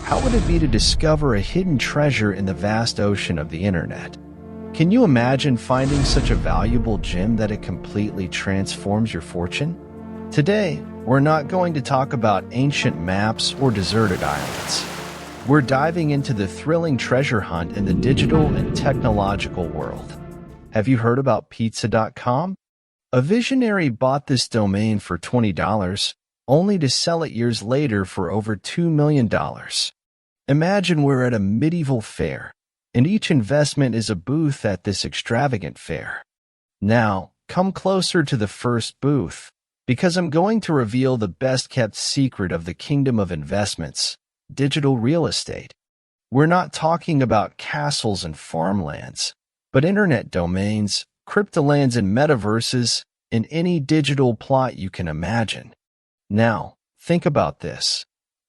How would it be to discover a hidden treasure in the vast ocean of the internet? Can you imagine finding such a valuable gem that it completely transforms your fortune? Today, we're not going to talk about ancient maps or deserted islands. We're diving into the thrilling treasure hunt in the digital and technological world. Have you heard about pizza.com? A visionary bought this domain for $20, only to sell it years later for over $2 million. Imagine we're at a medieval fair, and each investment is a booth at this extravagant fair. Now, come closer to the first booth, because I'm going to reveal the best-kept secret of the kingdom of investments, digital real estate. We're not talking about castles and farmlands, but internet domains, cryptolands and metaverses, and any digital plot you can imagine. Now, think about this.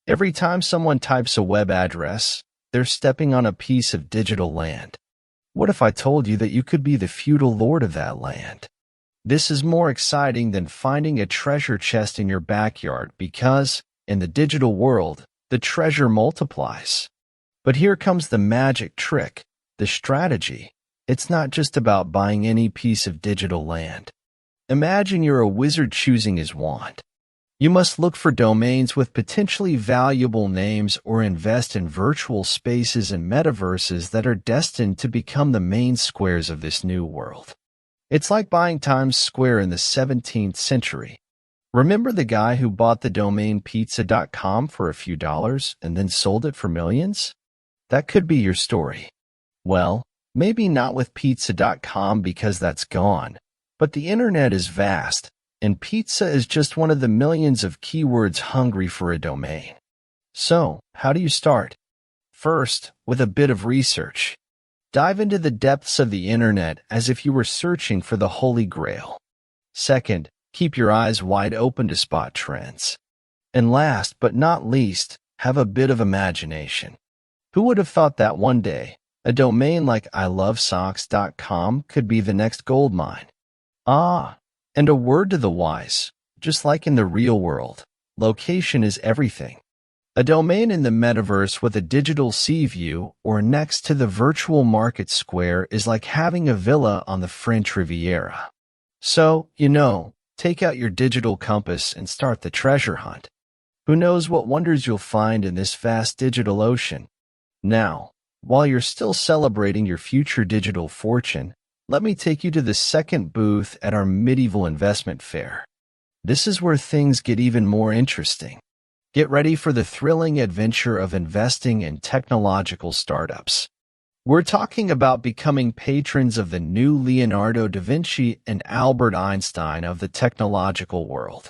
Every time someone types a web address, they're stepping on a piece of digital land. What if I told you that you could be the feudal lord of that land? This is more exciting than finding a treasure chest in your backyard because, in the digital world, the treasure multiplies. But here comes the magic trick, the strategy. It's not just about buying any piece of digital land. Imagine you're a wizard choosing his wand. You must look for domains with potentially valuable names or invest in virtual spaces and metaverses that are destined to become the main squares of this new world. It's like buying Times Square in the 17th century. Remember the guy who bought the domain pizza.com for a few dollars and then sold it for millions? That could be your story. Well, maybe not with pizza.com because that's gone, but the internet is vast, and pizza is just one of the millions of keywords hungry for a domain. So, how do you start? First, with a bit of research. Dive into the depths of the internet as if you were searching for the Holy Grail. Second, keep your eyes wide open to spot trends. And last but not least, have a bit of imagination. Who would have thought that one day, a domain like ilovesocks.com could be the next gold mine? And a word to the wise, just like in the real world, location is everything. A domain in the metaverse with a digital sea view or next to the virtual market square is like having a villa on the French Riviera. So, take out your digital compass and start the treasure hunt. Who knows what wonders you'll find in this vast digital ocean? Now, while you're still celebrating your future digital fortune, let me take you to the second booth at our medieval investment fair. This is where things get even more interesting. Get ready for the thrilling adventure of investing in technological startups. We're talking about becoming patrons of the new Leonardo da Vinci and Albert Einstein of the technological world.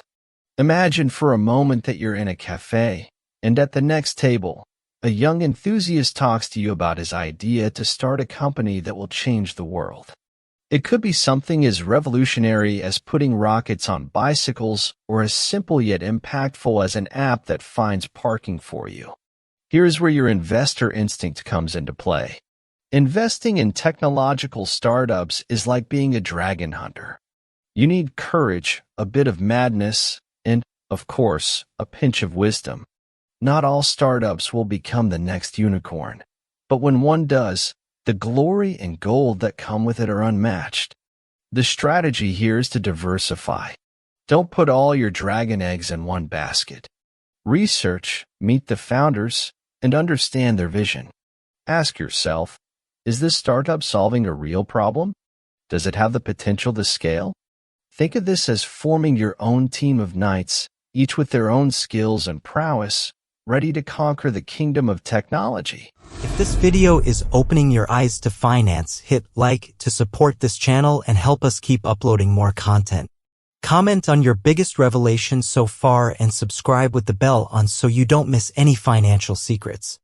Imagine for a moment that you're in a cafe, and at the next table, a young enthusiast talks to you about his idea to start a company that will change the world. It could be something as revolutionary as putting rockets on bicycles or as simple yet impactful as an app that finds parking for you. Here's where your investor instinct comes into play. Investing in technological startups is like being a dragon hunter. You need courage, a bit of madness, and, of course, a pinch of wisdom. Not all startups will become the next unicorn, but when one does, the glory and gold that come with it are unmatched. The strategy here is to diversify. Don't put all your dragon eggs in one basket. Research, meet the founders, and understand their vision. Ask yourself, is this startup solving a real problem? Does it have the potential to scale? Think of this as forming your own team of knights, each with their own skills and prowess, ready to conquer the kingdom of technology. If this video is opening your eyes to finance, hit like to support this channel and help us keep uploading more content. Comment on your biggest revelation so far and subscribe with the bell on so you don't miss any financial secrets.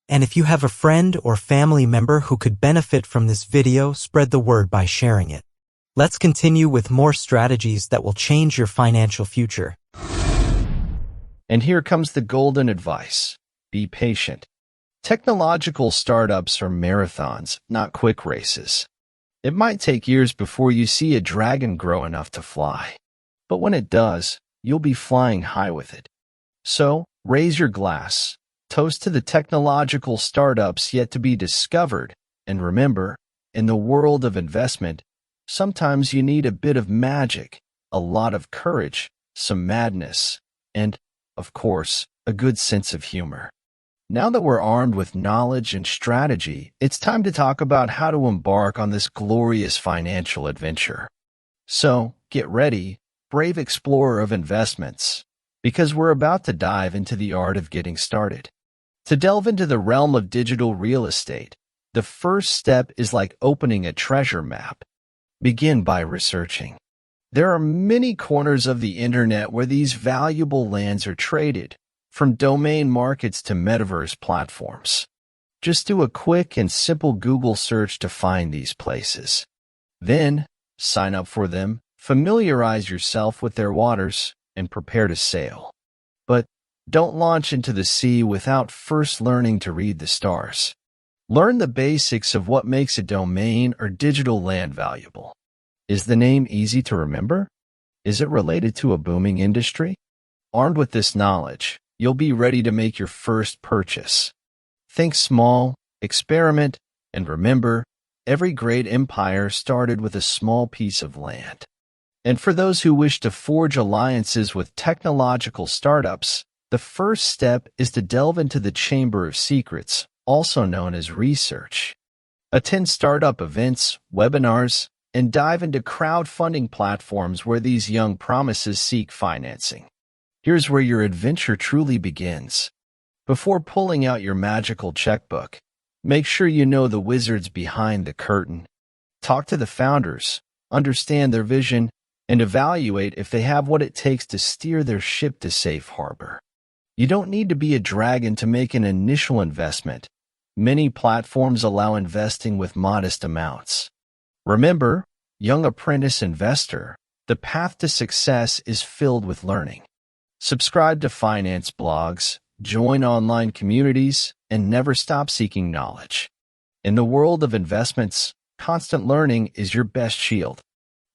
And if you have a friend or family member who could benefit from this video, spread the word by sharing it. Let's continue with more strategies that will change your financial future. And here comes the golden advice. Be patient. Technological startups are marathons, not quick races. It might take years before you see a dragon grow enough to fly. But when it does, you'll be flying high with it. So, raise your glass, Toast to the technological startups yet to be discovered. And remember, in the world of investment, sometimes you need a bit of magic, a lot of courage, some madness, and, of course, a good sense of humor. Now that we're armed with knowledge and strategy, it's time to talk about how to embark on this glorious financial adventure. So, get ready, brave explorer of investments, because we're about to dive into the art of getting started. To delve into the realm of digital real estate, the first step is like opening a treasure map. Begin by researching. There are many corners of the internet where these valuable lands are traded, from domain markets to metaverse platforms. Just do a quick and simple Google search to find these places. Then, sign up for them, familiarize yourself with their waters, and prepare to sail. But don't launch into the sea without first learning to read the stars. Learn the basics of what makes a domain or digital land valuable. Is the name easy to remember? Is it related to a booming industry? Armed with this knowledge, you'll be ready to make your first purchase. Think small, experiment, and remember, every great empire started with a small piece of land. And for those who wish to forge alliances with technological startups, the first step is to delve into the Chamber of Secrets, also known as research. Attend startup events, webinars, and dive into crowdfunding platforms where these young promises seek financing. Here's where your adventure truly begins. Before pulling out your magical checkbook, make sure you know the wizards behind the curtain. Talk to the founders, understand their vision, and evaluate if they have what it takes to steer their ship to safe harbor. You don't need to be a dragon to make an initial investment. Many platforms allow investing with modest amounts. Remember, young apprentice investor, the path to success is filled with learning. Subscribe to finance blogs, join online communities, and never stop seeking knowledge. In the world of investments, constant learning is your best shield.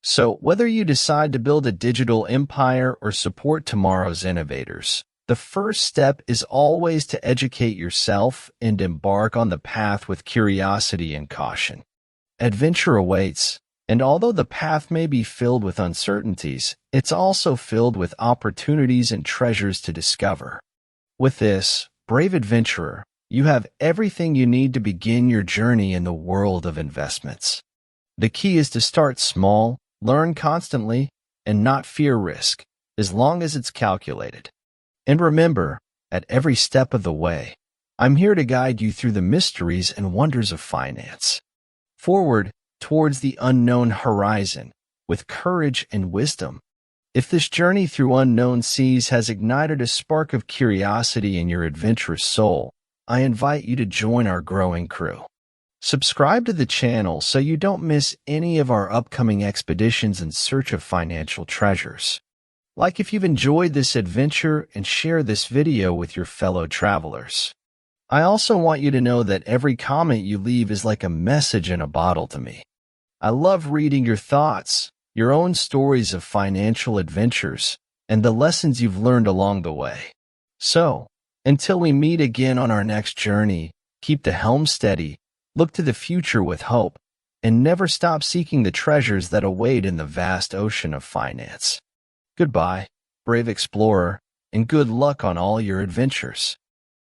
So, whether you decide to build a digital empire or support tomorrow's innovators, the first step is always to educate yourself and embark on the path with curiosity and caution. Adventure awaits, and although the path may be filled with uncertainties, it's also filled with opportunities and treasures to discover. With this, brave adventurer, you have everything you need to begin your journey in the world of investments. The key is to start small, learn constantly, and not fear risk, as long as it's calculated. And remember, at every step of the way, I'm here to guide you through the mysteries and wonders of finance. Forward towards the unknown horizon, with courage and wisdom. If this journey through unknown seas has ignited a spark of curiosity in your adventurous soul, I invite you to join our growing crew. Subscribe to the channel so you don't miss any of our upcoming expeditions in search of financial treasures. Like if you've enjoyed this adventure and share this video with your fellow travelers. I also want you to know that every comment you leave is like a message in a bottle to me. I love reading your thoughts, your own stories of financial adventures, and the lessons you've learned along the way. So, until we meet again on our next journey, keep the helm steady, look to the future with hope, and never stop seeking the treasures that await in the vast ocean of finance. Goodbye, brave explorer, and good luck on all your adventures.